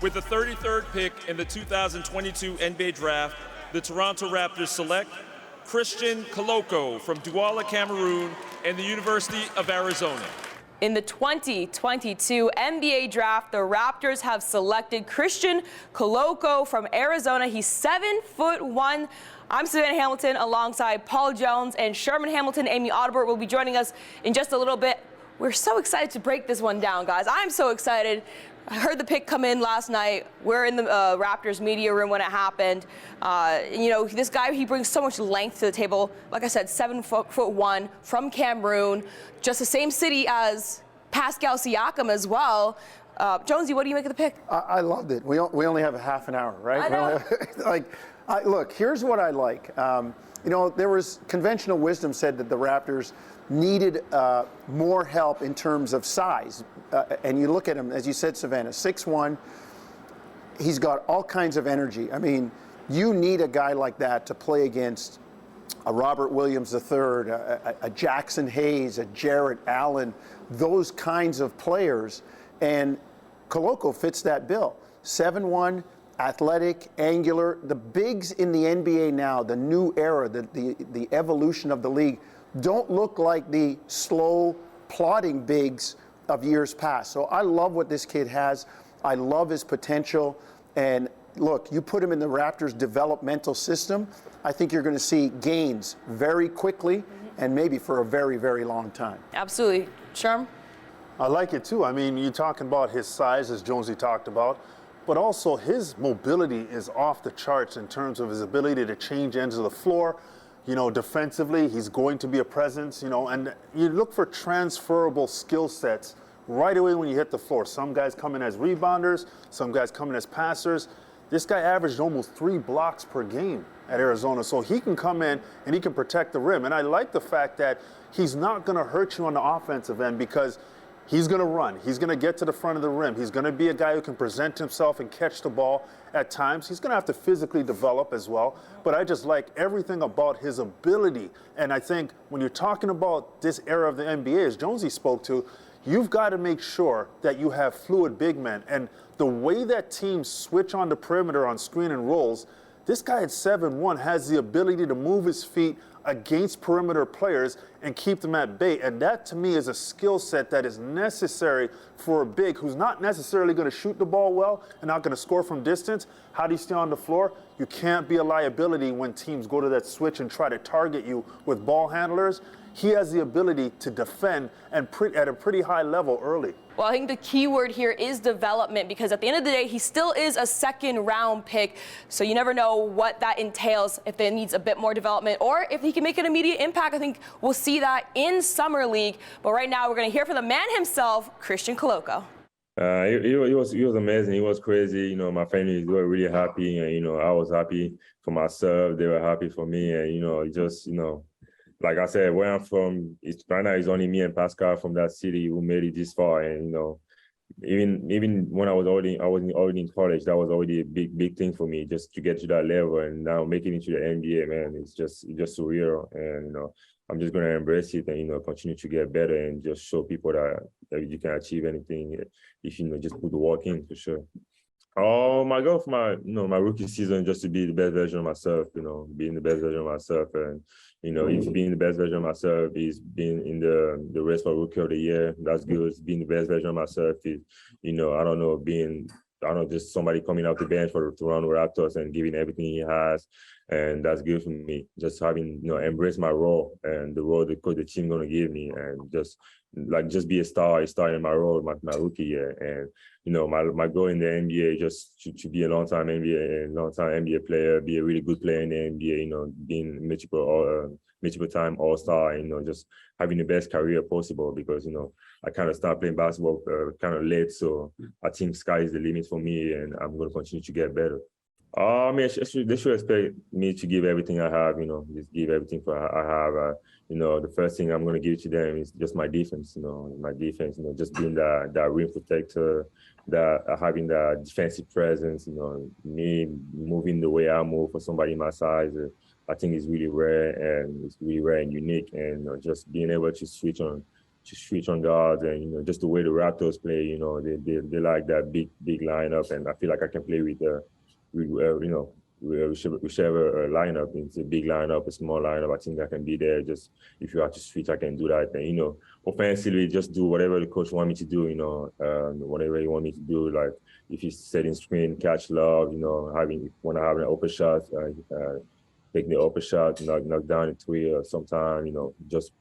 With the 33rd pick in the 2022 NBA Draft, the Toronto Raptors select Christian Koloko from Douala, Cameroon, and the University of Arizona. In the 2022 NBA Draft, the Raptors have selected Christian Koloko from Arizona. He's 7'1". I'm Savanna Hamilton alongside Paul Jones and Sherman Hamilton. Amy Audibert will be joining us in just a little bit. We're so excited to break this one down, guys. I'm so excited. I heard the pick come in last night. We're in the Raptors media room when it happened. This guy, he brings so much length to the table. Like I said, 7'1" from Cameroon, just the same city as Pascal Siakam as well. Jonesy, what do you make of the pick? I loved it. We only have a half an hour, right? I know. Look, here's what I like. There was conventional wisdom said that the Raptors needed more help in terms of size. And you look at him, as you said, Savannah, 6'1". He's got all kinds of energy. I mean, you need a guy like that to play against a Robert Williams III, a Jackson Hayes, a Jarrett Allen, those kinds of players. And Koloko fits that bill. 7'1", athletic, angular. The bigs in the NBA now, the new era, the evolution of the league, don't look like the slow, plodding bigs of years past. So I love what this kid has. I love his potential. And look, you put him in the Raptors developmental system, I think you're going to see gains very quickly and maybe for a very, very long time. Absolutely. Sherm? I like it too. I mean, you're talking about his size, as Jonesy talked about, but also his mobility is off the charts in terms of his ability to change ends of the floor. Defensively, he's going to be a presence, and you look for transferable skill sets right away when you hit the floor. Some guys come in as rebounders, some guys come in as passers. This guy averaged almost 3 blocks per game at Arizona, so he can come in and he can protect the rim. And I like the fact that he's not going to hurt you on the offensive end because he's going to run. He's going to get to the front of the rim. He's going to be a guy who can present himself and catch the ball at times. He's going to have to physically develop as well. But I just like everything about his ability. And I think when you're talking about this era of the NBA, as Jonesy spoke to, you've got to make sure that you have fluid big men. And the way that teams switch on the perimeter on screen and rolls, this guy at 7'1" has the ability to move his feet against perimeter players and keep them at bay. And that, to me, is a skill set that is necessary for a big who's not necessarily going to shoot the ball well and not going to score from distance. How do you stay on the floor? You can't be a liability when teams go to that switch and try to target you with ball handlers. He has the ability to defend and at a pretty high level early. Well, I think the key word here is development, because at the end of the day, he still is a second-round pick. So you never know what that entails, if it needs a bit more development or if he can make an immediate impact. I think we'll see that in Summer League. But right now, we're going to hear from the man himself, Christian Koloko. He was amazing. He was crazy. My family were really happy, and I was happy for myself. They were happy for me, and like I said, where I'm from, right now it's only me and Pascal from that city who made it this far. And even when I was already in college, that was already a big thing for me, just to get to that level. And now making it to the NBA, man, it's just surreal. And I'm just gonna embrace it and continue to get better and just show people that you can achieve anything if just put the work in, for sure. My goal for my rookie season just to be the best version of myself, being the best version of myself. And if being the best version of myself is being in the race for Rookie of the Year, that's good. Being the best version of myself is, just somebody coming off the bench for the Toronto Raptors and giving everything he has. And that's good for me. Just having, embrace my role and the role the team going to give me, and just be a star in my role, my rookie year. And, my goal in the NBA just to be a long-time NBA player, be a really good player in the NBA, being multiple time All-Star, just having the best career possible, because, I kind of started playing basketball kind of late. So I think sky is the limit for me, and I'm going to continue to get better. They should expect me to give everything I have, just give everything I have. The first thing I'm going to give to them is just my defense, just being that rim protector, having that defensive presence, me moving the way I move for somebody my size. I think it's really rare and unique. And just being able to switch on to switch on guards, and just the way the Raptors play, they like that big lineup, and I feel like I can play with whichever lineup. It's a big lineup, a small lineup. I think I can be there. Just if you have to switch, I can do that. And offensively, just do whatever the coach want me to do. Whatever he want me to do. Like if he's setting screen, catch love. When I have an open shot, take the open shot, knock down a three, or sometime. Just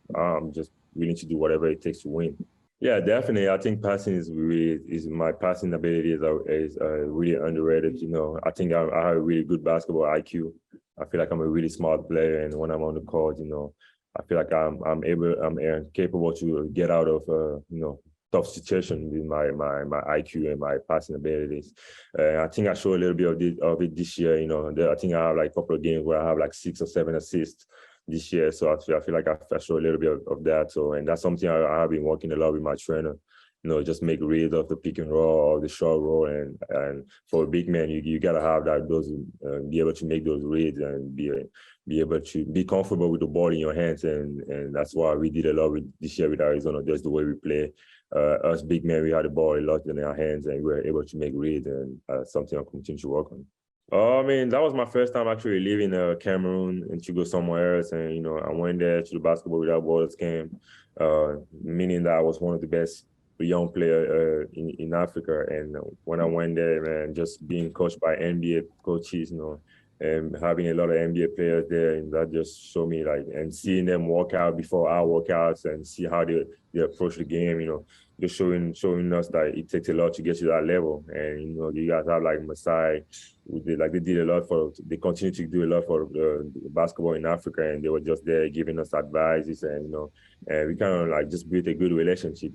willing to do whatever it takes to win. Yeah, definitely. I think passing is my passing ability is really underrated. I think I have a really good basketball IQ. I feel like I'm a really smart player, and when I'm on the court, I feel like I'm capable to get out of tough situation with my IQ and my passing abilities. I think I show a little bit of it this year. I think I have like a couple of games where I have like 6 or 7 assists this year, so I feel like I show a little bit of that. So, and that's something I have been working a lot with my trainer. Just make reads of the pick and roll or the short roll, and for a big man, you gotta have be able to make those reads and be able to be comfortable with the ball in your hands, and that's why we did a lot this year with Arizona. That's the way we play. Us big men, we had the ball a lot in our hands, and we were able to make reads, and something I'll continue to work on. That was my first time actually leaving Cameroon and to go somewhere else. And, I went there to the Basketball Without Borders camp, meaning that I was one of the best young players in Africa. And when I went there, man, just being coached by NBA coaches, and having a lot of NBA players there, and that just showed me and seeing them work out before our workouts and see how they approach the game, just showing us that it takes a lot to get to that level. And, you guys have Masai, they continue to do a lot for the basketball in Africa, and they were just there giving us advice, and, and we kind of just built a good relationship,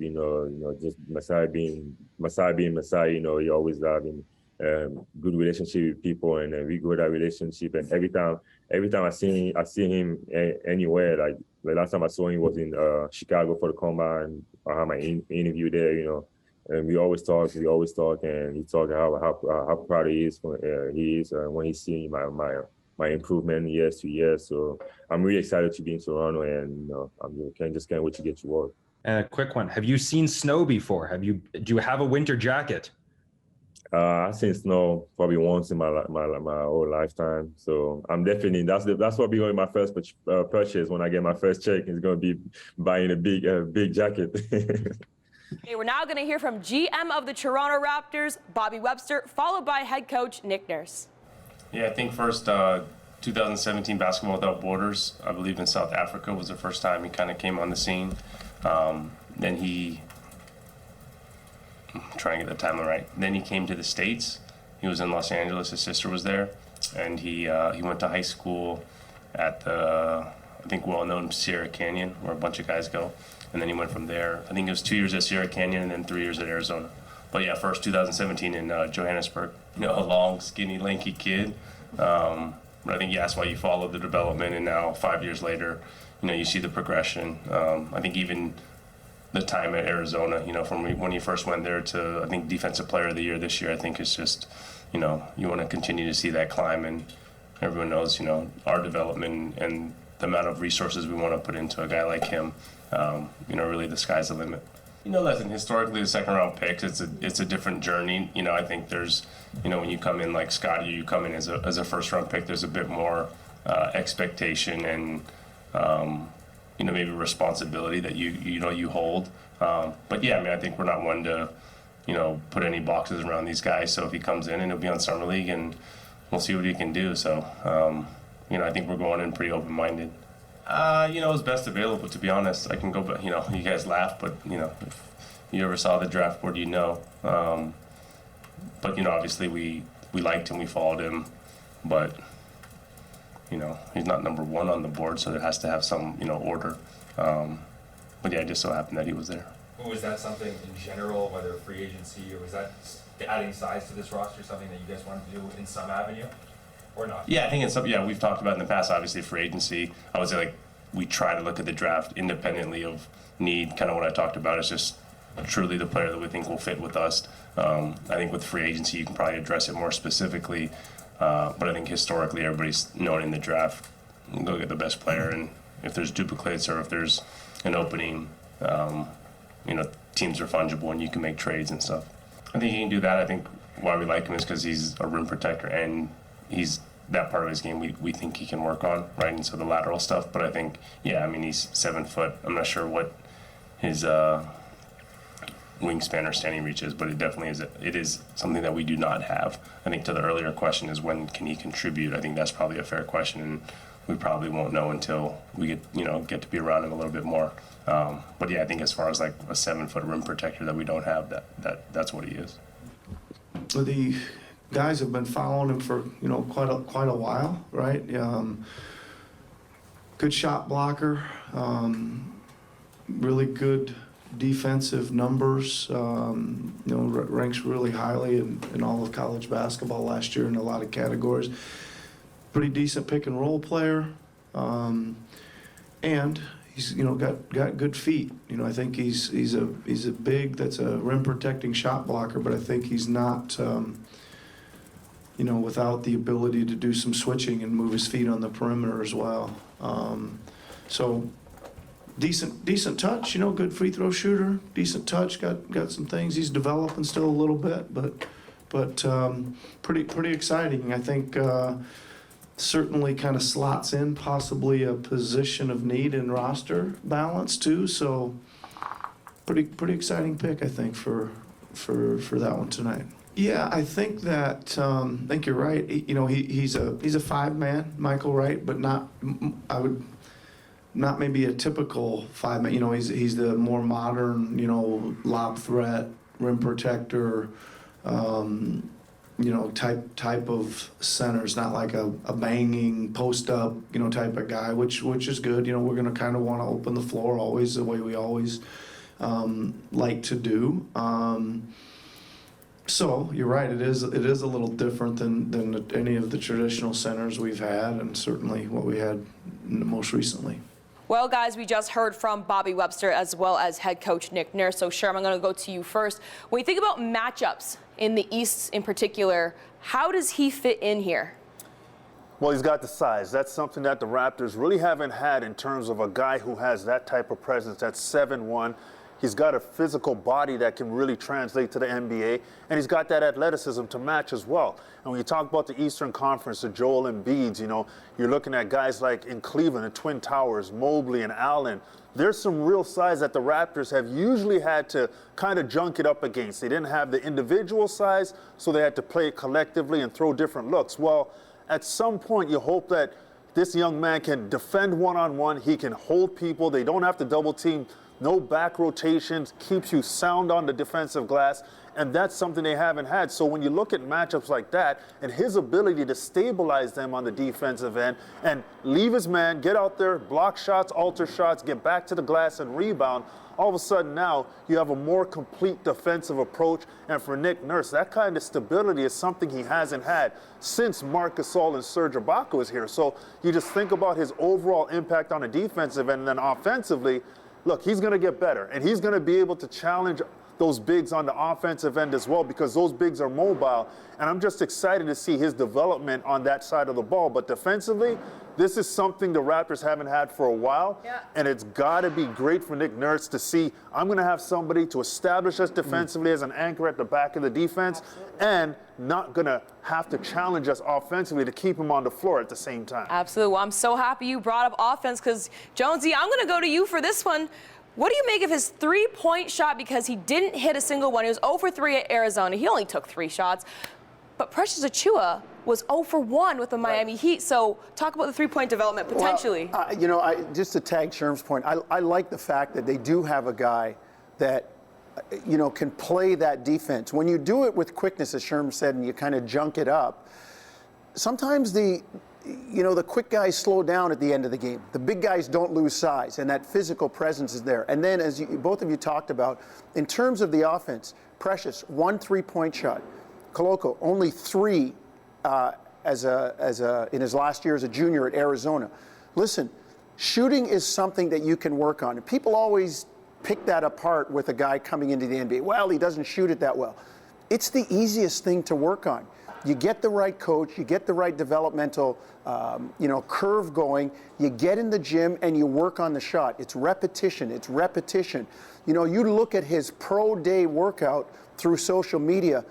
just Masai being Masai, he always having good relationship with people, and we grow that relationship. And every time I see him anywhere, like the last time I saw him was in Chicago for the combine. I had my interview there, and we always talk, and he talked how proud he is when he's seeing my improvement year to year. So I'm really excited to be in Toronto, and can't wait to get to work. And a quick one: have you seen snow before? Do you have a winter jacket? I've seen snow probably once in my whole lifetime. So I'm definitely that's probably going to be my first purchase when I get my first check. Is going to be buying a big jacket. Okay, we're now going to hear from GM of the Toronto Raptors, Bobby Webster, followed by head coach Nick Nurse. Yeah, I think first 2017 Basketball Without Borders, I believe in South Africa, was the first time he kind of came on the scene. Then he, I'm trying to get the timeline right. Then he came to the States. He was in Los Angeles. His sister was there, and he went to high school at the, I think, well-known Sierra Canyon, where a bunch of guys go. And then he went from there. I think it was 2 years at Sierra Canyon and then 3 years at Arizona. But yeah, first 2017 in Johannesburg. A long, skinny, lanky kid. But I think that's why you followed the development, and now 5 years later, you see the progression. I think even the time at Arizona, from when you first went there to, I think, Defensive Player of the Year this year, I think it's just, you want to continue to see that climb, and everyone knows, our development and the amount of resources we want to put into a guy like him. Really the sky's the limit. Listen, historically the second round picks, it's a different journey. I think there's, when you come in like Scotty, you come in as a first round pick, there's a bit more expectation and, maybe responsibility that you hold. But yeah, I think we're not one to, put any boxes around these guys. So if he comes in, and he'll be on Summer League, and we'll see what he can do. So, I think we're going in pretty open-minded. It's best available, to be honest. I can go, but, you guys laugh, but, if you ever saw the draft board, But, obviously we liked him, we followed him, but, he's not number one on the board, so there has to have some, order. But yeah, it just so happened that he was there. Was that something in general, whether free agency, or was that adding size to this roster, something that you guys wanted to do in some avenue? Or not? Yeah, I think it's something, we've talked about in the past, obviously, free agency. I would say, we try to look at the draft independently of need. Kind of what I talked about is just truly the player that we think will fit with us. I think with free agency, you can probably address it more specifically. But I think historically, everybody's known in the draft, go get the best player. And if there's duplicates or if there's an opening, Teams are fungible and you can make trades and stuff. I think he can do that. I think why we like him is because he's a rim protector and he's that part of his game we think he can work on, right? And so the lateral stuff. But I think, he's 7 foot. I'm not sure what his wingspan or standing reach is, but it definitely is something that we do not have. I think to the earlier question is when can he contribute? I think that's probably a fair question, and we probably won't know until we get to be around him a little bit more. But I think as far as like a 7 foot rim protector that we don't have, that's what he is. The guys have been following him for quite a while, right? Good shot blocker, really good defensive numbers. Ranks really highly in all of college basketball last year in a lot of categories. Pretty decent pick and roll player, and he's got good feet. I think he's a big that's a rim protecting shot blocker, but I think he's not without the ability to do some switching and move his feet on the perimeter as well. So decent touch, good free throw shooter, decent touch, got some things. He's developing still a little bit, but pretty exciting. I think certainly kind of slots in possibly a position of need in roster balance too. So pretty exciting pick, I think, for that one tonight. Yeah, I think that I think you're right. He's a 5-man, Michael, right? But not maybe a typical 5-man. He's the more modern, lob threat, rim protector, type of center. It's not like a banging post up, type of guy, which is good. We're going to kind of want to open the floor always the way we always like to do. So you're right. It is a little different than any of the traditional centers we've had, and certainly what we had most recently. Well, guys, we just heard from Bobby Webster as well as head coach Nick Nurse. So, Sherman, I'm going to go to you first. When you think about matchups in the East in particular, how does he fit in here? Well, he's got the size. That's something that the Raptors really haven't had in terms of a guy who has that type of presence. That's 7'1". He's got a physical body that can really translate to the NBA, and he's got that athleticism to match as well. And when you talk about the Eastern Conference, the Joel Embiids, you're looking at guys like in Cleveland, the Twin Towers, Mobley and Allen. There's some real size that the Raptors have usually had to kind of junk it up against. They didn't have the individual size, so they had to play collectively and throw different looks. Well, at some point, you hope that this young man can defend one-on-one. He can hold people. They don't have to double team. No back rotations, keeps you sound on the defensive glass, and that's something they haven't had. So when you look at matchups like that and his ability to stabilize them on the defensive end and leave his man, get out there, block shots, alter shots, get back to the glass and rebound, all of a sudden now you have a more complete defensive approach. And for Nick Nurse, that kind of stability is something he hasn't had since Marc Gasol and Serge Ibaka was here. So you just think about his overall impact on the defensive end, and then offensively, look, he's going to get better, and he's going to be able to challenge those bigs on the offensive end as well, because those bigs are mobile, and I'm just excited to see his development on that side of the ball. But defensively, this is something the Raptors haven't had for a while, and it's got to be great for Nick Nurse to see, I'm going to have somebody to establish us defensively as an anchor at the back of the defense, and not going to have to challenge us offensively to keep him on the floor at the same time. Absolutely. Well, I'm so happy you brought up offense, because, Jonesy, I'm going to go to you for this one. What do you make of his three-point shot? Because he didn't hit a single one. He was 0 for 3 at Arizona. He only took 3 shots. But Precious Achiuwa was 0 for 1 with the Miami Heat. So talk about the three-point development potentially. Well, just to tag Sherm's point, I like the fact that they do have a guy that, can play that defense. When you do it with quickness, as Sherm said, and you kind of junk it up, sometimes the quick guys slow down at the end of the game. The big guys don't lose size, and that physical presence is there. And then, as both of you talked about, in terms of the offense, Precious, 1 3-point shot. Koloko, only 3 in his last year as a junior at Arizona. Listen, shooting is something that you can work on. And people always pick that apart with a guy coming into the NBA. Well, he doesn't shoot it that well. It's the easiest thing to work on. You get the right coach, you get the right developmental curve going, you get in the gym and you work on the shot. It's repetition, it's repetition. You know, you look at his pro day workout through social media,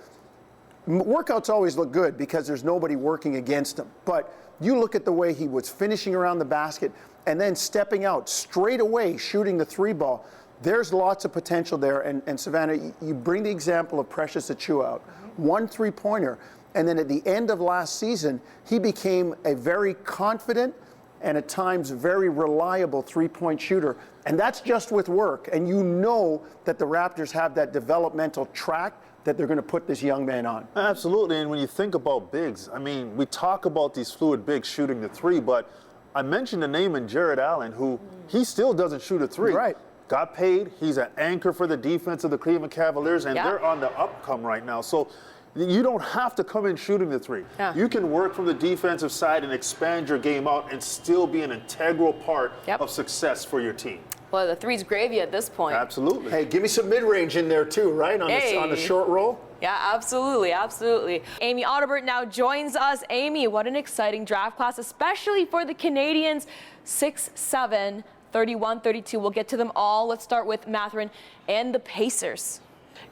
workouts always look good because there's nobody working against him. But you look at the way he was finishing around the basket and then stepping out straight away, shooting the 3-ball. There's lots of potential there. And Savanna, you bring the example of Precious Achiuwa out. 1 3-pointer. And then at the end of last season, he became a very confident and at times very reliable 3-point shooter. And that's just with work. And you know that the Raptors have that developmental track that they're going to put this young man on. Absolutely. And when you think about bigs, I mean, we talk about these fluid bigs shooting the 3, but I mentioned the name in Jared Allen, who he still doesn't shoot a 3. Right. Got paid. He's an anchor for the defense of the Cleveland Cavaliers, and they're on the upcome right now. So you don't have to come in shooting the 3. Yeah. You can work from the defensive side and expand your game out and still be an integral part of success for your team. Well, the 3's gravy at this point. Absolutely. Hey, give me some mid-range in there too, right? On the short roll? Yeah, absolutely, absolutely. Amy Audibert now joins us. Amy, what an exciting draft class, especially for the Canadians. 6'7", 31, 32. We'll get to them all. Let's start with Mathurin and the Pacers.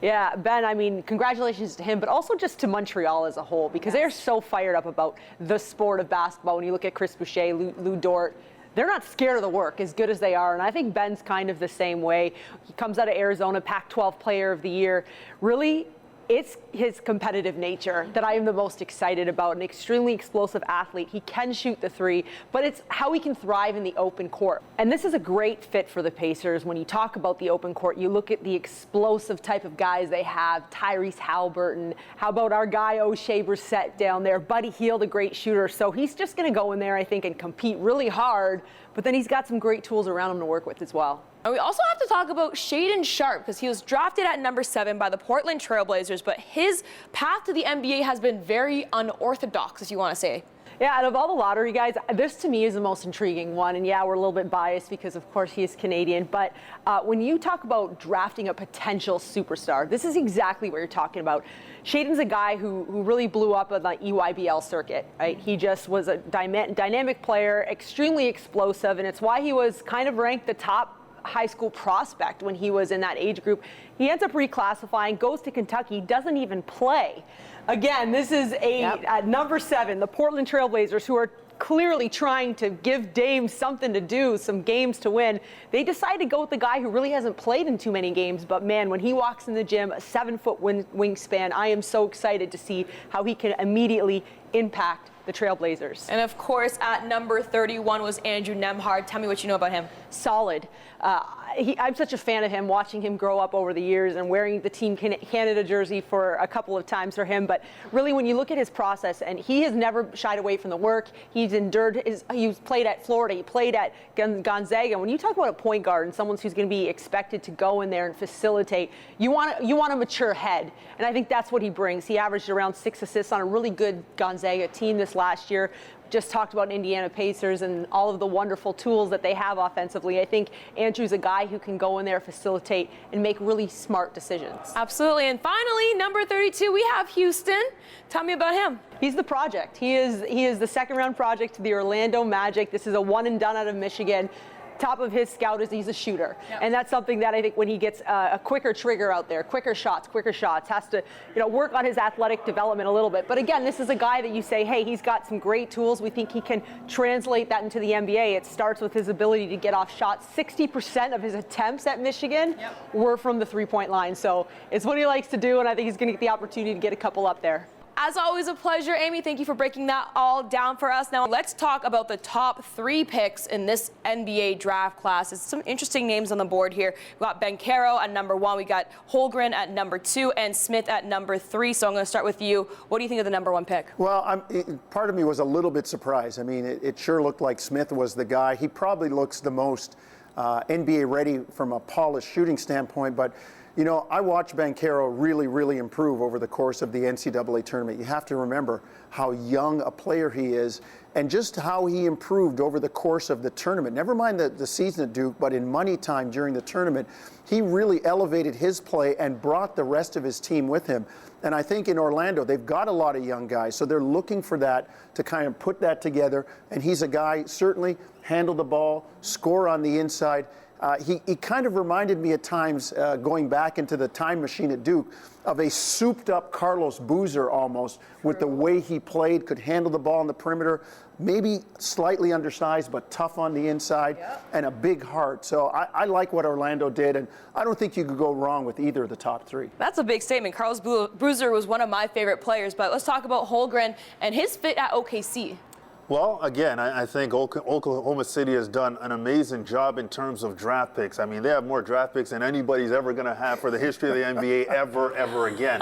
Yeah, Ben, I mean, congratulations to him, but also just to Montreal as a whole, because they're so fired up about the sport of basketball. When you look at Chris Boucher, Lou Dort, they're not scared of the work, as good as they are. And I think Ben's kind of the same way. He comes out of Arizona, Pac-12 Player of the Year. Really, it's his competitive nature that I am the most excited about. An extremely explosive athlete. He can shoot the 3, but it's how he can thrive in the open court. And this is a great fit for the Pacers. When you talk about the open court, you look at the explosive type of guys they have. Tyrese Halliburton. How about our guy O'Shea Brissett down there? Buddy Hield, a great shooter. So he's just going to go in there, I think, and compete really hard. But then he's got some great tools around him to work with as well. And we also have to talk about Shaedon Sharpe, because he was drafted at number 7 by the Portland Trailblazers, but his path to the NBA has been very unorthodox, if you want to say. Yeah, out of all the lottery guys, this to me is the most intriguing one. And yeah, we're a little bit biased because, of course, he is Canadian. But when you talk about drafting a potential superstar, this is exactly what you're talking about. Shaedon's a guy who really blew up on the EYBL circuit, right? He just was a dynamic player, extremely explosive, and it's why he was kind of ranked the top high school prospect when he was in that age group. He ends up reclassifying, goes to Kentucky, doesn't even play. Again, this is at number 7, the Portland Trailblazers, who are clearly trying to give Dame something to do, some games to win. They decide to go with the guy who really hasn't played in too many games, but man, when he walks in the gym, a 7-foot wingspan, I am so excited to see how he can immediately impact the Trailblazers. And of course, at number 31 was Andrew Nembhard. Tell me what you know about him. Solid. I'm such a fan of him, watching him grow up over the years and wearing the Team Canada jersey for a couple of times for him. But really, when you look at his process, and he has never shied away from the work. He's endured he's played at Florida. He played at Gonzaga. When you talk about a point guard and someone who's going to be expected to go in there and facilitate, you want a mature head. And I think that's what he brings. He averaged around 6 assists on a really good Gonzaga team this last year. Just talked about Indiana Pacers and all of the wonderful tools that they have offensively. I think Andrew's a guy who can go in there, facilitate, and make really smart decisions. Absolutely. And finally, number 32, we have Houston. Tell me about him. He's the project. He is the second-round project to the Orlando Magic. This is a one-and-done out of Michigan. Top of his scout is he's a shooter. Yep. And that's something that I think when he gets a quicker trigger out there, quicker shots, has to work on his athletic development a little bit. But again, this is a guy that you say, hey, he's got some great tools. We think he can translate that into the NBA. It starts with his ability to get off shots. 60% of his attempts at Michigan were from the three-point line. So it's what he likes to do, and I think he's going to get the opportunity to get a couple up there. As always, a pleasure, Amy. Thank you for breaking that all down for us. Now, let's talk about the top 3 picks in this NBA draft class. There's some interesting names on the board here. We got Banchero at number 1. We got Holmgren at number 2 and Smith at number 3. So I'm going to start with you. What do you think of the number 1 pick? Well, part of me was a little bit surprised. I mean, it sure looked like Smith was the guy. He probably looks the most NBA ready from a polished shooting standpoint. But, you know, I watched Banchero really improve over the course of the NCAA tournament. You have to remember how young a player he is and just how he improved over the course of the tournament. Never mind the season at Duke, but in money time during the tournament, he really elevated his play and brought the rest of his team with him. And I think in Orlando, they've got a lot of young guys, so they're looking for that to kind of put that together. And he's a guy, certainly, handle the ball, score on the inside. He kind of reminded me at times, going back into the time machine at Duke, of a souped-up Carlos Boozer almost, with the way he played, could handle the ball on the perimeter, maybe slightly undersized, but tough on the inside, and a big heart. So I like what Orlando did, and I don't think you could go wrong with either of the top three. That's a big statement. Carlos Boozer was one of my favorite players, but let's talk about Holmgren and his fit at OKC. Well, again, I think Oklahoma City has done an amazing job in terms of draft picks. I mean, they have more draft picks than anybody's ever going to have for the history of the NBA ever again.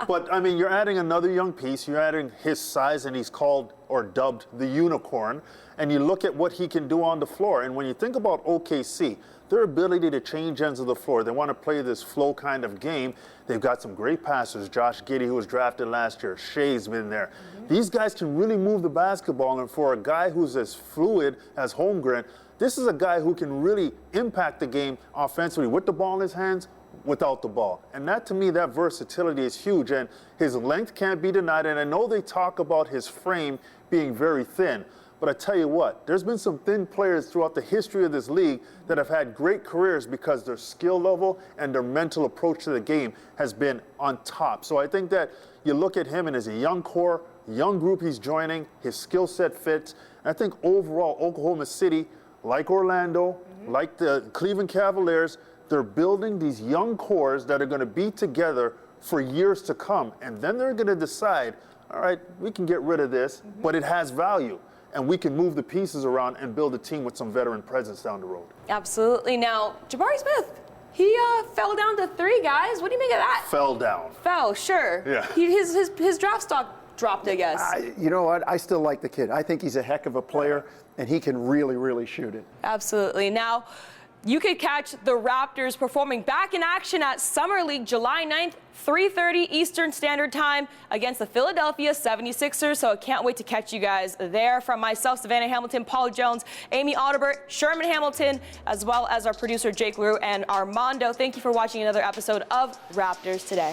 But, I mean, you're adding another young piece. You're adding his size, and he's called or dubbed the unicorn. And you look at what he can do on the floor. And when you think about OKC, their ability to change ends of the floor, they want to play this flow kind of game. They've got some great passers. Josh Giddey, who was drafted last year. Shea's been there. These guys can really move the basketball, and for a guy who's as fluid as Holmgren, this is a guy who can really impact the game offensively with the ball in his hands, without the ball. And that, to me, that versatility is huge, and his length can't be denied. And I know they talk about his frame being very thin, but I tell you what, there's been some thin players throughout the history of this league that have had great careers because their skill level and their mental approach to the game has been on top. So I think that you look at him, and as a young core, young group he's joining, his skill set fits. And I think overall, Oklahoma City, like Orlando, like the Cleveland Cavaliers, they're building these young cores that are going to be together for years to come. And then they're going to decide, all right, we can get rid of this, but it has value. And we can move the pieces around and build a team with some veteran presence down the road. Absolutely. Now, Jabari Smith, he fell down to 3, guys. What do you make of that? Fell down. Fell, sure. Yeah. His draft stock dropped, I guess. You know what? I still like the kid. I think he's a heck of a player, and he can really shoot it. Absolutely. Now, you could catch the Raptors performing back in action at Summer League July 9th, 3:30 Eastern Standard Time against the Philadelphia 76ers. So I can't wait to catch you guys there. From myself, Savanna Hamilton, Paul Jones, Amy Audibert, Sherman Hamilton, as well as our producer Jake Rue and Armando. Thank you for watching another episode of Raptors Today.